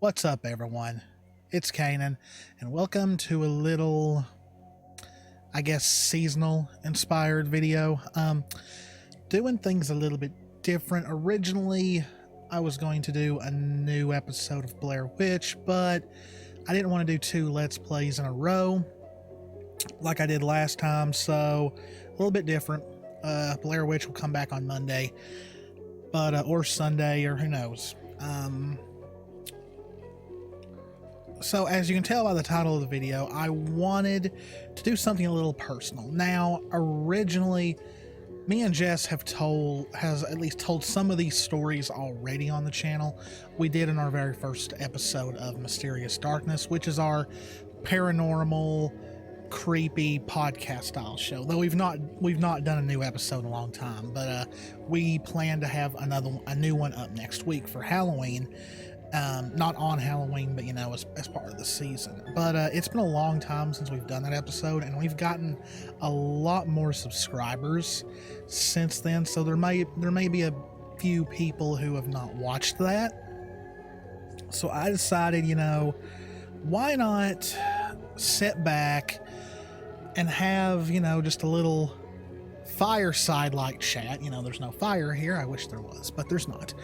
What's up, everyone? It's Cannan, and welcome to a little, I guess, seasonal inspired video. Doing things a little bit different. Originally, I was going to do a new episode of Blair Witch, but I didn't want to do two Let's Plays in a row like I did last time, so a little bit different. Blair Witch will come back on Monday, but or Sunday, or who knows. So as you can tell by the title of the video, I wanted to do something a little personal. Now, originally, me and Jess has at least told some of these stories already on the channel. We did in our very first episode of Mysterious Darkness, which is our paranormal, creepy podcast style show. Though we've not done a new episode in a long time, but we plan to have a new one up next week for Halloween. Not on Halloween, but as part of the season. But it's been a long time since we've done that episode, and we've gotten a lot more subscribers since then, so there may be a few people who have not watched that. So I decided, why not sit back and have, just a little fireside like chat. There's no fire here. I wish there was, but there's not.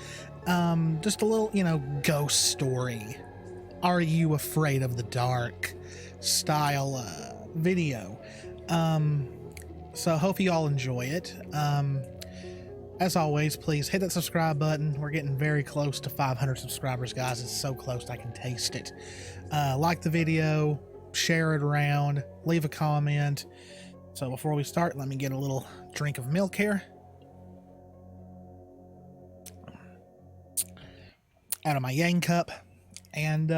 Just a little, ghost story. Are you afraid of the dark style video? So hope you all enjoy it. As always, please hit that subscribe button. We're getting very close to 500 subscribers, guys. It's so close I can taste it. Like the video, share it around, leave a comment. So before we start, let me get a little drink of milk here. Out of my Yang cup. And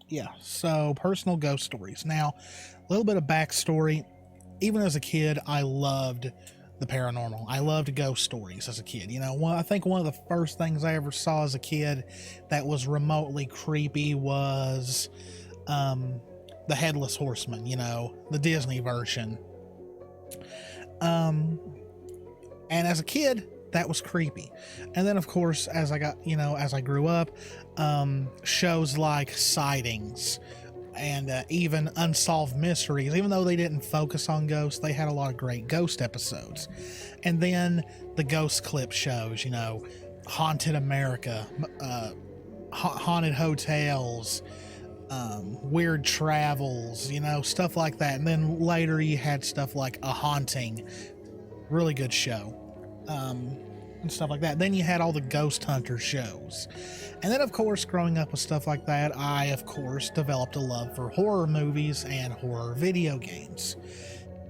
yeah, so personal ghost stories. Now, a little bit of backstory. Even as a kid, I loved the paranormal. I loved ghost stories as a kid. I think one of the first things I ever saw as a kid that was remotely creepy was the Headless Horseman, the Disney version. And as a kid, that was creepy. And then of course, as I grew up, shows like Sightings and even Unsolved Mysteries, even though they didn't focus on ghosts, they had a lot of great ghost episodes. And then the ghost clip shows, Haunted America, Haunted Hotels, Weird Travels, stuff like that. And then later you had stuff like A Haunting, really good show. And stuff like that. Then you had all the ghost hunter shows. And then of course, growing up with stuff like that, I of course developed a love for horror movies and horror video games.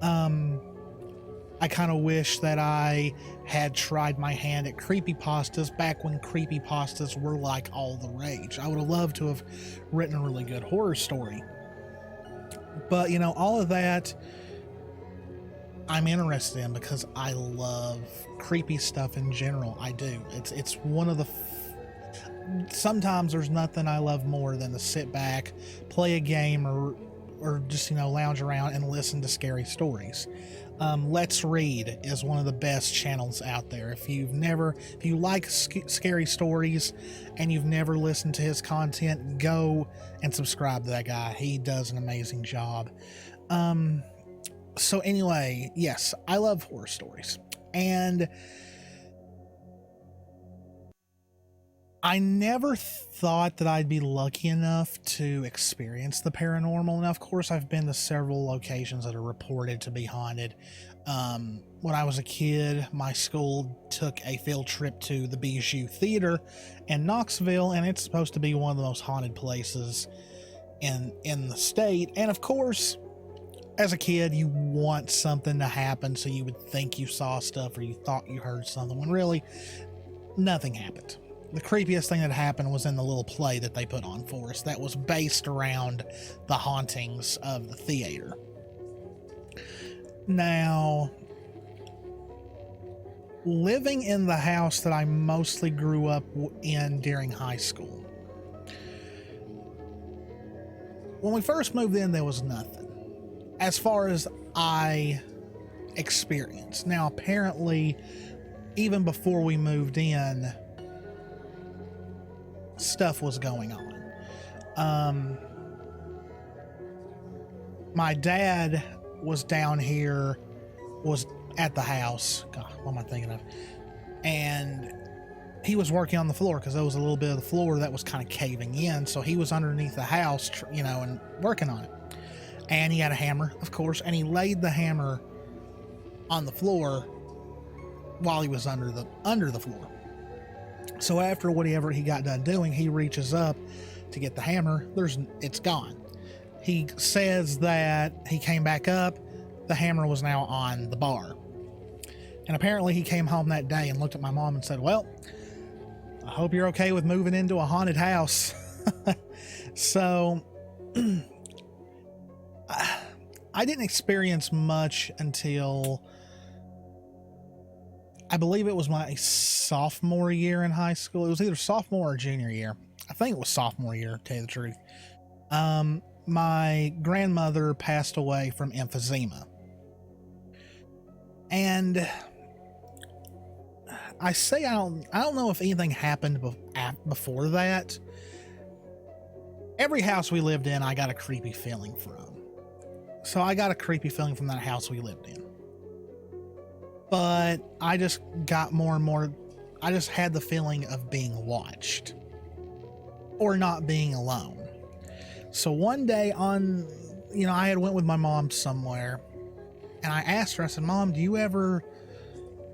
I kind of wish that I had tried my hand at creepypastas back when creepypastas were like all the rage. I would have loved to have written a really good horror story. But all of that I'm interested in because I love creepy stuff in general. I do. It's one of the sometimes there's nothing I love more than to sit back, play a game, or just lounge around and listen to scary stories. Let's Read is one of the best channels out there. If you like scary stories and you've never listened to his content, go and subscribe to that guy. He does an amazing job. So anyway, yes, I love horror stories, and I never thought that I'd be lucky enough to experience the paranormal. And of course, I've been to several locations that are reported to be haunted. When I was a kid, my school took a field trip to the Bijou Theater in Knoxville, and it's supposed to be one of the most haunted places in the state. And of course, as a kid, you want something to happen, so you would think you saw stuff or you thought you heard something, when really nothing happened. The creepiest thing that happened was in the little play that they put on for us that was based around the hauntings of the theater. Now, living in the house that I mostly grew up in during high school, when we first moved in, there was nothing as far as I experienced. Now, apparently, even before we moved in, stuff was going on. My dad was down here, was at the house. God, what am I thinking of? And he was working on the floor because there was a little bit of the floor that was kind of caving in. So he was underneath the house, and working on it. And he had a hammer, of course, and he laid the hammer on the floor while he was under the floor. So after whatever he got done doing, he reaches up to get the hammer. It's gone. He says that he came back up, the hammer was now on the bar. And apparently he came home that day and looked at my mom and said, "Well, I hope you're okay with moving into a haunted house." So I didn't experience much until I believe it was my sophomore year in high school. It was either sophomore or junior year. I think it was sophomore year, to tell you the truth. My grandmother passed away from emphysema. And I don't know if anything happened before that. Every house we lived in, I got a creepy feeling from. So I got a creepy feeling from that house we lived in. But I just got more and more, I just had the feeling of being watched or not being alone. So one day I had went with my mom somewhere and I asked her, I said, "Mom, do you ever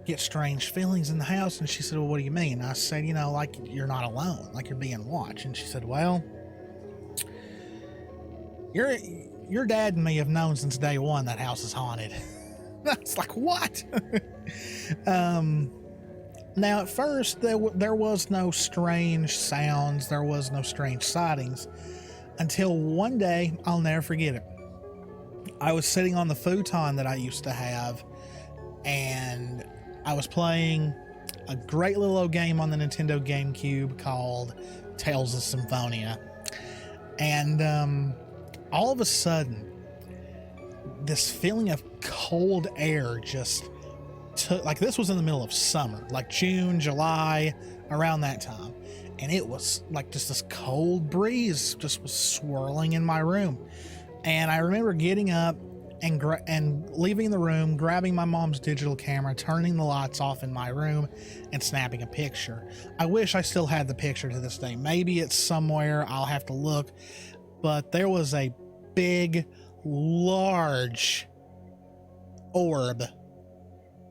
get strange feelings in the house?" And she said, "Well, what do you mean?" I said, like you're not alone, like you're being watched. And she said, "Well, your dad and me have known since day one that house is haunted." I was like, "What?" Now at first there was no strange sounds, there was no strange sightings, until one day, I'll never forget it. I was sitting on the futon that I used to have, and I was playing a great little old game on the Nintendo GameCube called Tales of Symphonia. And all of a sudden, this feeling of cold air just took, like this was in the middle of summer, like June, July, around that time. And it was like just this cold breeze just was swirling in my room. And I remember getting up and leaving the room, grabbing my mom's digital camera, turning the lights off in my room, and snapping a picture. I wish I still had the picture to this day. Maybe it's somewhere, I'll have to look. But there was a big, large orb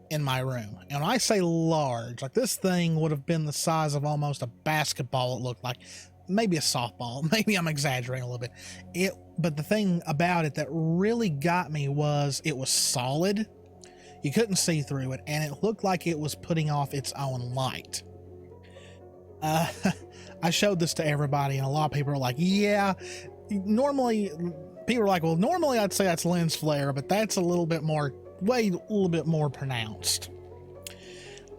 in my room. And when I say large, like this thing would have been the size of almost a basketball, it looked like. Maybe a softball. Maybe I'm exaggerating a little bit. But the thing about it that really got me was it was solid. You couldn't see through it, and it looked like it was putting off its own light. I showed this to everybody, and a lot of people are like, "Yeah, normally," people are like, "Well, normally I'd say that's lens flare, but that's a little bit more pronounced."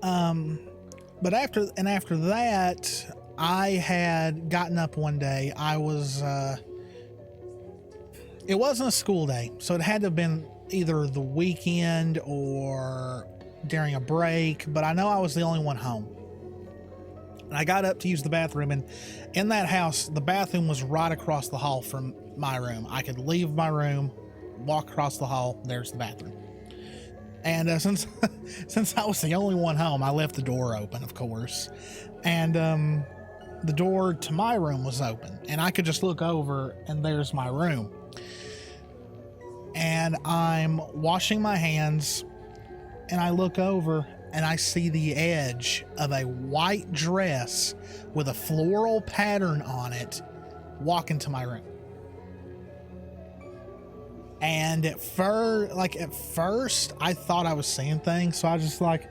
But after that, I had gotten up one day. It wasn't a school day, so it had to have been either the weekend or during a break, but I know I was the only one home. And I got up to use the bathroom, and in that house, the bathroom was right across the hall from my room. I could leave my room, walk across the hall, there's the bathroom. And since I was the only one home, I left the door open, of course. And the door to my room was open, and I could just look over, and there's my room. And I'm washing my hands, and I look over, and I see the edge of a white dress with a floral pattern on it walk into my room. And at first, I thought I was seeing things, so I was just like,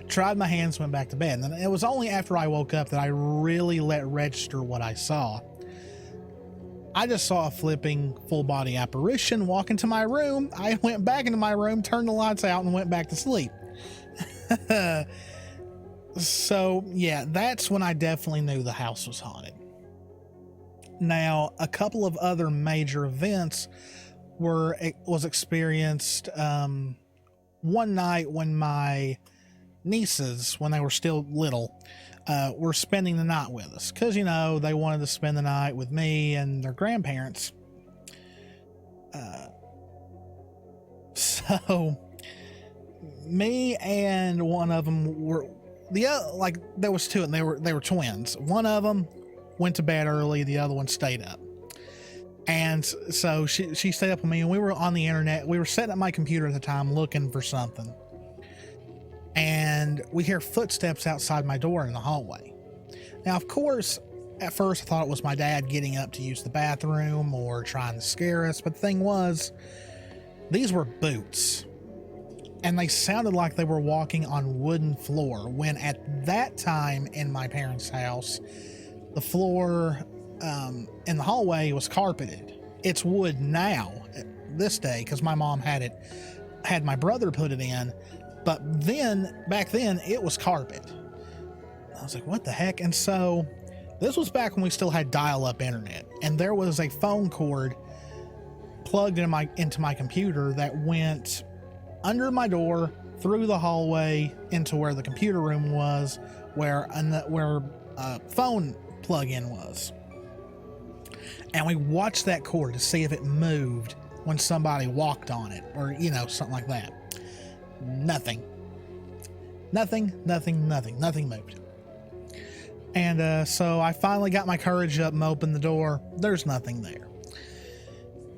tried my hands, went back to bed. And it was only after I woke up that I really let register what I saw. I just saw a flipping full-body apparition walk into my room. I went back into my room, turned the lights out, and went back to sleep. So, yeah, that's when I definitely knew the house was haunted. Now, a couple of other major events was experienced one night when my nieces, when they were still little, were spending the night with us because, you know, they wanted to spend the night with me and their grandparents. So me and one of them were like there was two, and they were twins. One of them went to bed early, the other one stayed up. And so she stayed up with me, and we were on the internet. We were sitting at my computer at the time looking for something. And we hear footsteps outside my door in the hallway. Now, of course, at first I thought it was my dad getting up to use the bathroom or trying to scare us. But the thing was, these were boots. And they sounded like they were walking on wooden floor, when at that time in my parents' house, the floor in the hallway was carpeted. It's wood now, this day, because my mom had my brother put it in, but back then it was carpet. I was like, what the heck? And so this was back when we still had dial-up internet, and there was a phone cord plugged into my computer that went under my door, through the hallway, into where the computer room was, where phone plug-in was. And we watched that cord to see if it moved when somebody walked on it, or, you know, something like that. Nothing moved. And so I finally got my courage up and opened the door. There's nothing there.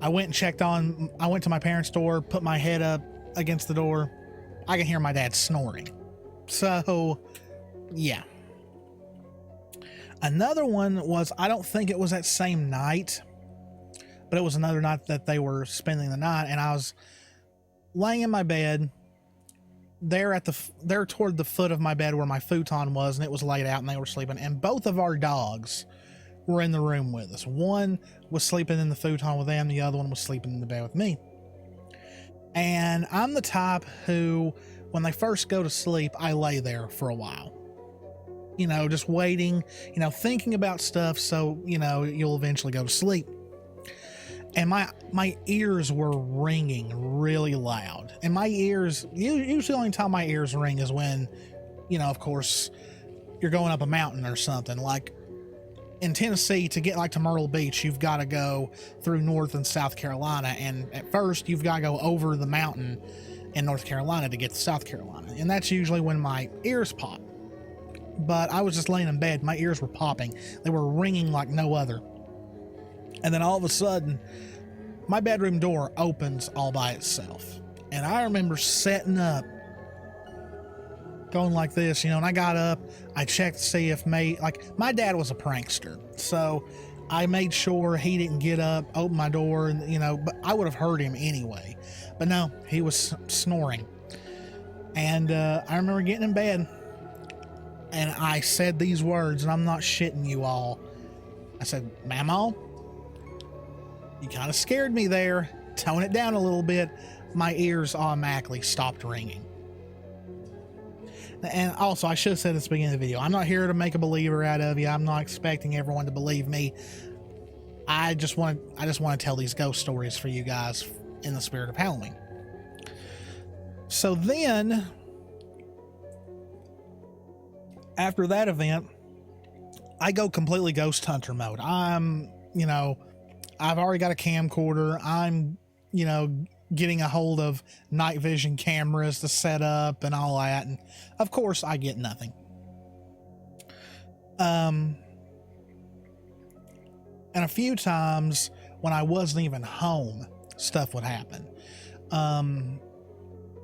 I went to my parents' door, put my head up against the door. I can hear my dad snoring. So, yeah. Another one was, I don't think it was that same night, but it was another night that they were spending the night, and I was laying in my bed there toward the foot of my bed where my futon was, and it was laid out and they were sleeping, and both of our dogs were in the room with us. One was sleeping in the futon with them, the other one was sleeping in the bed with me. And I'm the type who, when they first go to sleep, I lay there for a while. You know, just waiting, you know, thinking about stuff so, you know, you'll eventually go to sleep. And my ears were ringing really loud. And my ears, usually the only time my ears ring is when, you know, of course, you're going up a mountain or something. Like in Tennessee, to get like to Myrtle Beach, you've got to go through North and South Carolina. And at first, you've got to go over the mountain in North Carolina to get to South Carolina. And that's usually when my ears pop. But I was just laying in bed. My ears were popping. They were ringing like no other. And then all of a sudden, my bedroom door opens all by itself. And I remember setting up, going like this, you know, and I got up, I checked to see if my dad was a prankster. So I made sure he didn't get up, open my door, and, you know, but I would have heard him anyway. But no, he was snoring. And I remember getting in bed, and I said these words, and I'm not shitting you all. I said, "Mamaw, you kind of scared me there. Tone it down a little bit." My ears automatically stopped ringing. And also, I should have said at the beginning of the video, I'm not here to make a believer out of you. I'm not expecting everyone to believe me. I just want to tell these ghost stories for you guys in the spirit of Halloween. So then, after that event, I go completely ghost hunter mode. I'm, you know, I've already got a camcorder. I'm, you know, getting a hold of night vision cameras to set up and all that. And of course I get nothing. And a few times when I wasn't even home, stuff would happen.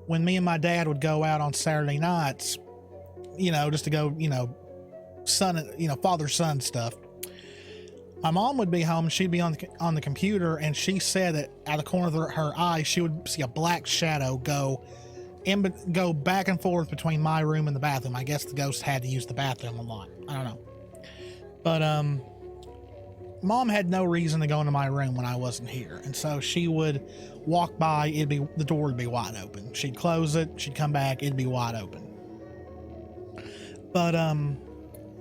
When me and my dad would go out on Saturday nights, you know, just to go, you know, father-son stuff. My mom would be home, she'd be on the computer, and she said that out of the corner of her eye, she would see a black shadow go back and forth between my room and the bathroom. I guess the ghost had to use the bathroom a lot. I don't know. But Mom had no reason to go into my room when I wasn't here, and so she would walk by, the door would be wide open. She'd close it, she'd come back, it'd be wide open. But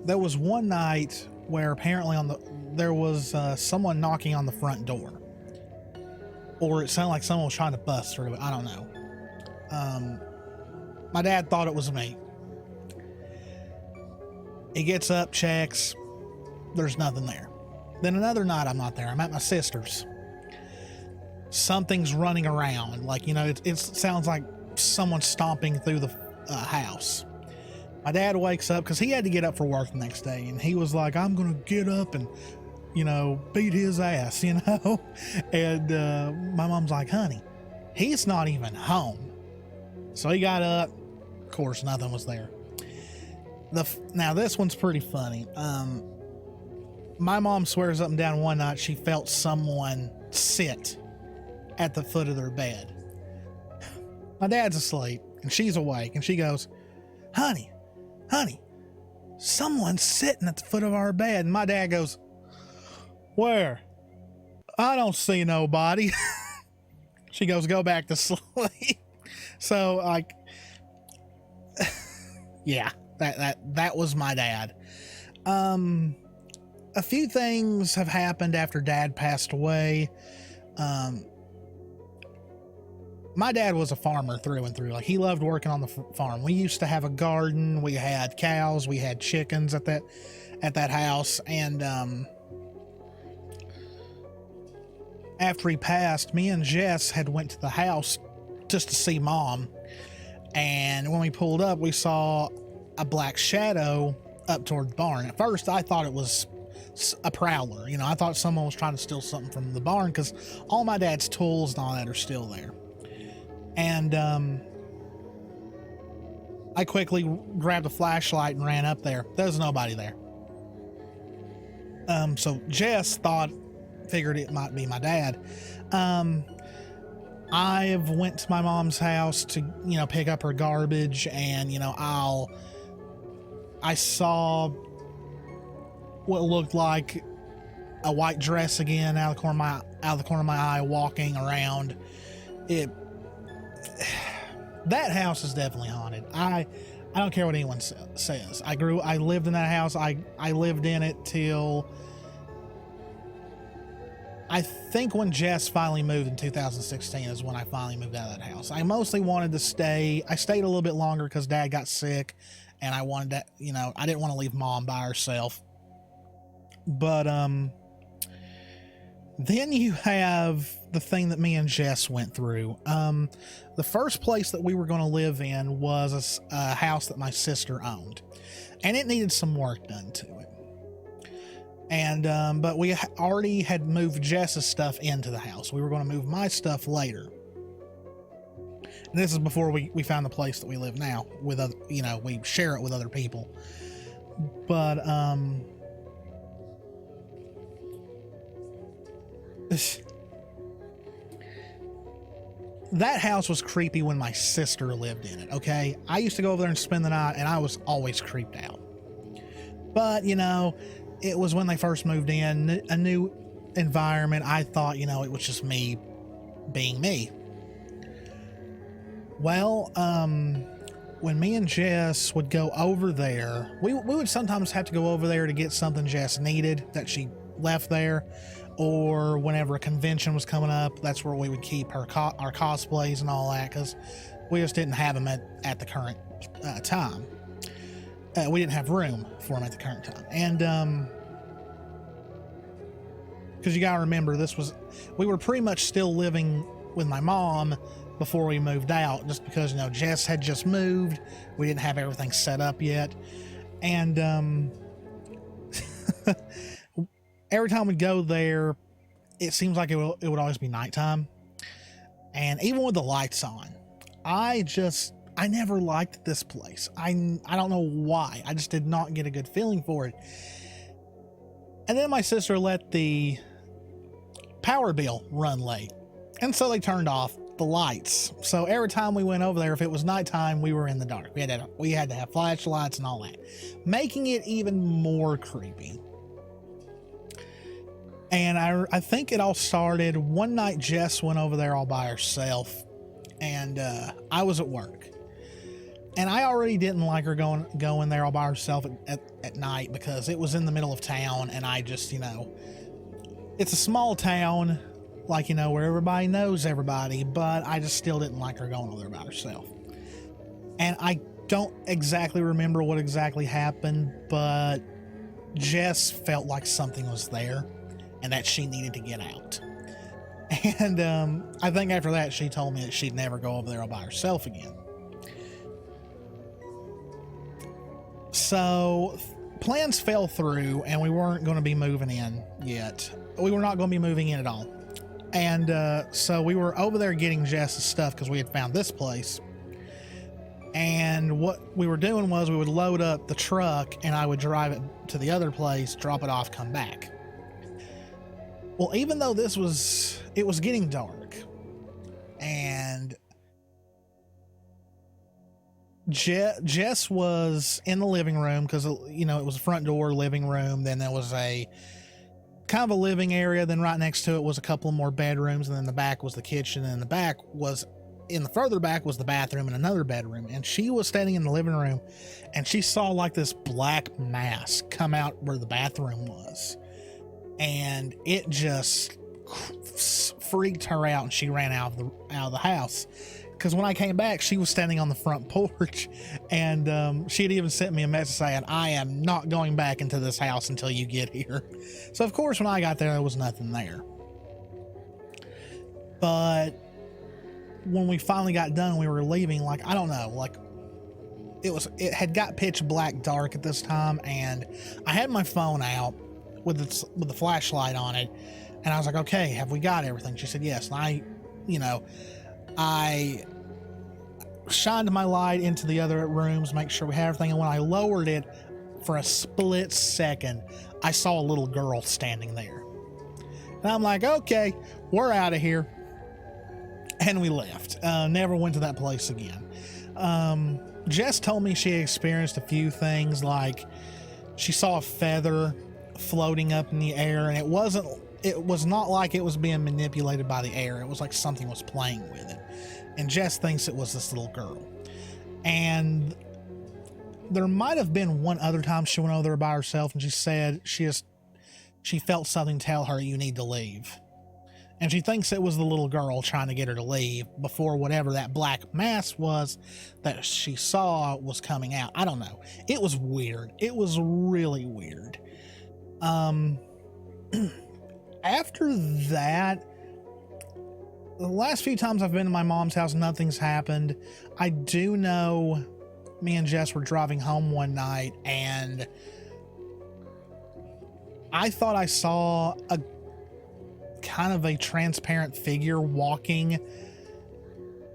there was one night where apparently there was someone knocking on the front door, or it sounded like someone was trying to bust through it. I don't know. My dad thought it was me. He gets up, checks, there's nothing there. Then another night I'm not there, I'm at my sister's. Something's running around, like, you know, it sounds like someone stomping through the house. My dad wakes up because he had to get up for work the next day, and he was like, I'm gonna get up and, you know, beat his ass, you know. And my mom's like, honey, he's not even home. So he got up, of course nothing was there. Now this one's pretty funny. My mom swears up and down one night she felt someone sit at the foot of their bed. My dad's asleep and she's awake, and she goes, honey, someone's sitting at the foot of our bed. And my dad goes, where? I don't see nobody. She goes, go back to sleep. So, like, yeah, that was my dad. A few things have happened after Dad passed away. My dad was a farmer through and through. Like, he loved working on the farm. We used to have a garden. We had cows. We had chickens at that house. And after he passed, me and Jess had went to the house just to see Mom. And when we pulled up, we saw a black shadow up toward the barn. At first, I thought it was a prowler. You know, I thought someone was trying to steal something from the barn because all my dad's tools and all that are still there. And I quickly grabbed a flashlight and ran up there. There was nobody there. So Jess figured it might be my dad. I went to my mom's house to, you know, pick up her garbage, and, you know, I saw what looked like a white dress again out of the corner of my eye, walking around. That house is definitely haunted. I don't care what anyone says. I lived in that house. I lived in it till I think when Jess finally moved in 2016 is when I finally moved out of that house. I mostly wanted to stay. I stayed a little bit longer because Dad got sick, and I wanted to, you know, I didn't want to leave Mom by herself. But then you have the thing that me and Jess went through. The first place that we were going to live in was a house that my sister owned, and it needed some work done to it. And but we already had moved Jess's stuff into the house. We were going to move my stuff later. And this is before we found the place that we live now with other, you know, we share it with other people. But that house was creepy when my sister lived in it, okay? I used to go over there and spend the night, and I was always creeped out. But, you know, it was when they first moved in, a new environment. I thought, you know, it was just me being me. Well, when me and Jess would go over there, we would sometimes have to go over there to get something Jess needed that she left there. Or whenever a convention was coming up, that's where we would keep our cosplays and all that, because we just didn't have them at the current time. We didn't have room for them at the current time. And because you gotta remember, we were pretty much still living with my mom before we moved out, just because, you know, Jess had just moved. We didn't have everything set up yet. And every time we'd go there, it seems like it would always be nighttime. And even with the lights on, I never liked this place. I don't know why. I just did not get a good feeling for it. And then my sister let the power bill run late, and so they turned off the lights. So every time we went over there, if it was nighttime, we were in the dark. We had to have flashlights and all that, making it even more creepy. And I think it all started one night. Jess went over there all by herself, and I was at work. And I already didn't like her going there all by herself at night, because it was in the middle of town, and I just, you know, it's a small town, like, you know, where everybody knows everybody, but I just still didn't like her going over there by herself. And I don't exactly remember what exactly happened, but Jess felt like something was there and that she needed to get out. And I think after that, she told me that she'd never go over there all by herself again. So plans fell through and we weren't going to be moving in yet. We were not going to be moving in at all. And so we were over there getting Jess's stuff because we had found this place. And what we were doing was we would load up the truck and I would drive it to the other place, drop it off, come back. Well, even though it was getting dark, and Jess was in the living room because, you know, it was a front door, living room. Then there was a kind of a living area. Then right next to it was a couple of more bedrooms. And then the back was the kitchen. And the back was, in the further back was the bathroom and another bedroom. And she was standing in the living room and she saw like this black mass come out where the bathroom was. And it just freaked her out and she ran out of the house. Because when I came back, she was standing on the front porch, and she had even sent me a message saying, "I am not going back into this house until you get here." So of course, when I got there was nothing there. But when we finally got done, we were leaving, like, I don't know, like it had got pitch black dark at this time, and I had my phone out with the flashlight on it, and I was like, "Okay, have we got everything?" She said yes. And I shined my light into the other rooms, make sure we had everything. And when I lowered it for a split second, I saw a little girl standing there. And I'm like, okay, we're out of here. And we left. Never went to that place again. Jess told me she experienced a few things, like she saw a feather floating up in the air, and it was not like it was being manipulated by the air. It was like something was playing with it. And Jess thinks it was this little girl. And there might have been one other time she went over there by herself and she said she felt something tell her, "You need to leave." And she thinks it was the little girl trying to get her to leave before whatever that black mass was that she saw was coming out. I don't know. It was weird. It was really weird. After that, the last few times I've been to my mom's house, nothing's happened. I do know me and Jess were driving home one night and I thought I saw a kind of a transparent figure walking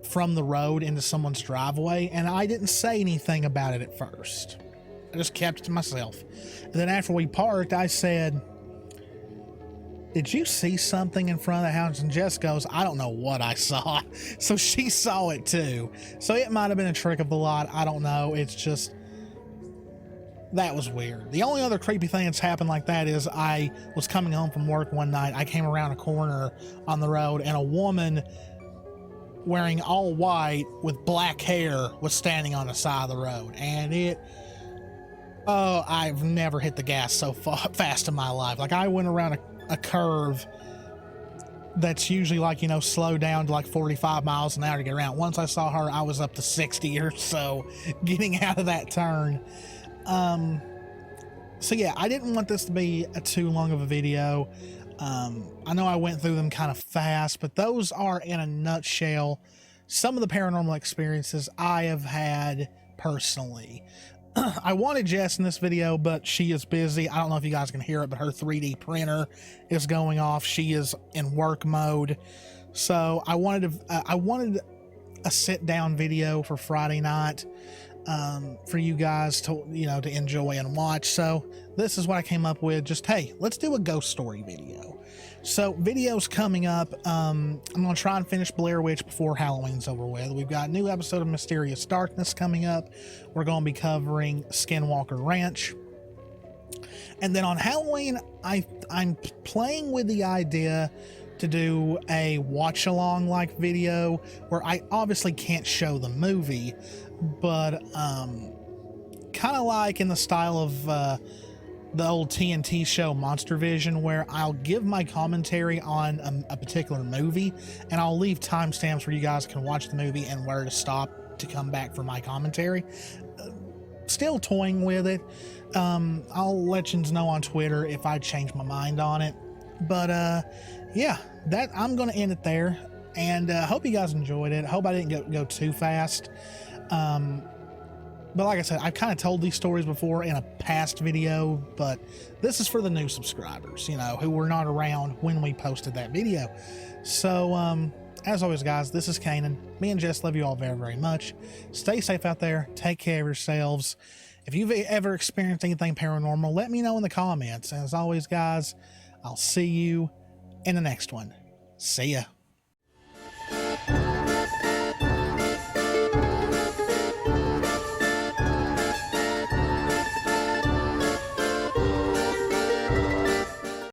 from the road into someone's driveway, and I didn't say anything about it at first. I just kept it to myself. And then after we parked, I said, "Did you see something in front of the house?" And Jess goes, "I don't know what I saw." So she saw it too. So it might have been a trick of the lot. I don't know. It's just, that was weird. The only other creepy thing that's happened like that is I was coming home from work one night. I came around a corner on the road and a woman wearing all white with black hair was standing on the side of the road. And I've never hit the gas so fast in my life. Like, I went around a curve that's usually like, slow down to like 45 miles an hour to get around. Once I saw her, I was up to 60 or so getting out of that turn. So yeah, I didn't want this to be too long of a video. I know I went through them kind of fast, but those are, in a nutshell, some of the paranormal experiences I have had personally. I wanted Jess in this video, but she is busy. I don't know if you guys can hear it, but her 3D printer is going off. She is in work mode. So I wanted a sit down video for Friday night, for you guys to, to enjoy and watch. So this is what I came up with. Just, hey, let's do a ghost story video. So videos coming up. I'm going to try and finish Blair Witch before Halloween's over with. We've got a new episode of Mysterious Darkness coming up. We're going to be covering Skinwalker Ranch. And then on Halloween, I'm playing with the idea to do a watch along like video where I obviously can't show the movie, but kind of like in the style of the old TNT show Monster Vision, where I'll give my commentary on a particular movie and I'll leave timestamps where you guys can watch the movie and where to stop to come back for my commentary. Still toying with it. I'll let you know on Twitter if I change my mind on it. But yeah, that I'm gonna end it there, and hope you guys enjoyed it. Hope I didn't go too fast. But like I said, I've kind of told these stories before in a past video, but this is for the new subscribers, you know, who were not around when we posted that video. So as always, guys, this is Canaan. Me and Jess love you all very, very much. Stay safe out there. Take care of yourselves. If you've ever experienced anything paranormal, let me know in the comments. And as always, guys, I'll see you in the next one. See ya.